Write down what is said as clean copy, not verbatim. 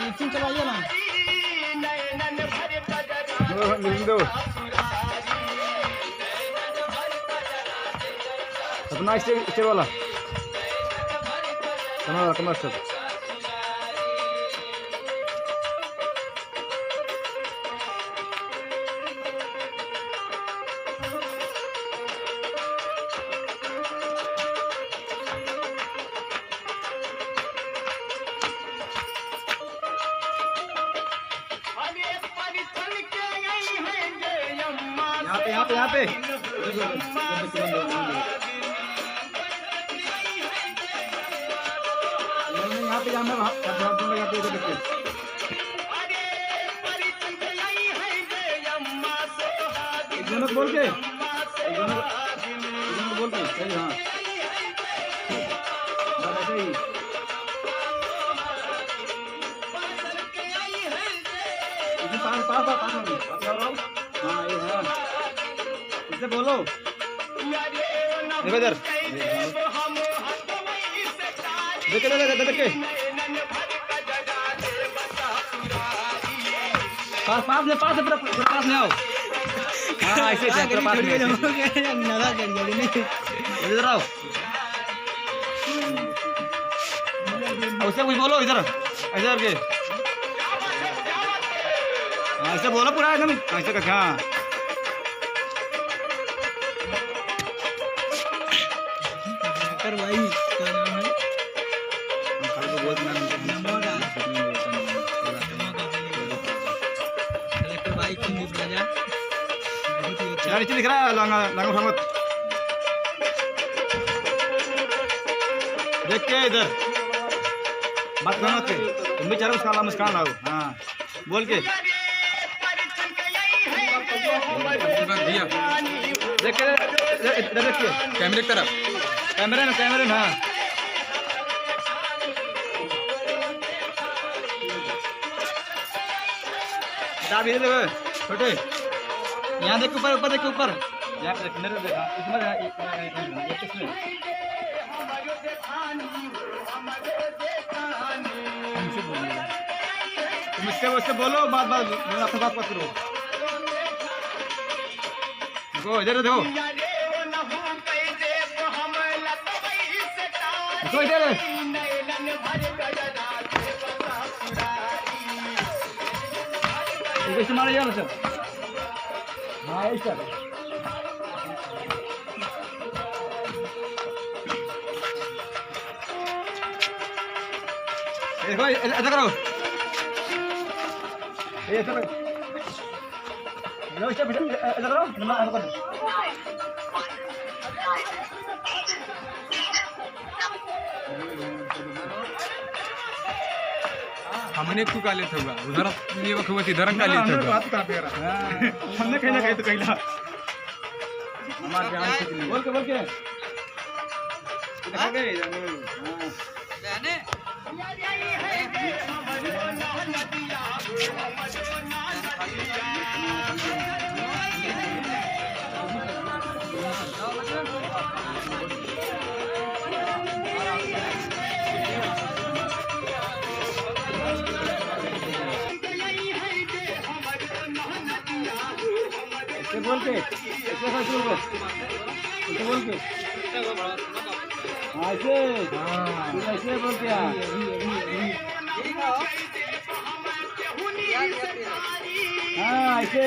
Mixing चलाइए ना। अपना स्टेज वाला कमर स्टेप। यहाँ पे जाना दोनों बोल के सही। हाँ ऐसे ही पास हाँ ये है इससे बोलो। देखो इधर देखे पास में आओ। हाँ ऐसे इधर आओ उससे कुछ बोलो इधर ऐसे करके। ऐसे बोलो पूरा एकदम ऐसे करके। हाँ भाई क्या नाम है? भाई नीचे दिख रहा है लांगा देख के इधर बात करना तुम भी चारो मुस्कान लाओ। हाँ बोल के देख के इधर देखिए कैमरे की तरफ। कैमरे में हाँ देखो छोटे यहाँ देख ऊपर देख ऊपर यहाँ पे देखा तुम इससे बोलो बात अपने बात करो। देखो इधर देखो इधर कैसे मारे यार सर। हाँ सर देखो ऐसा करो ऐसा करो हमने क्यों काले थे उधर ये वक्त इधर काले थे हमने कहीं ना कहीं तो कहला हमारे जान से बोल के बोल के ऐसे बोल के हाँ ऐसे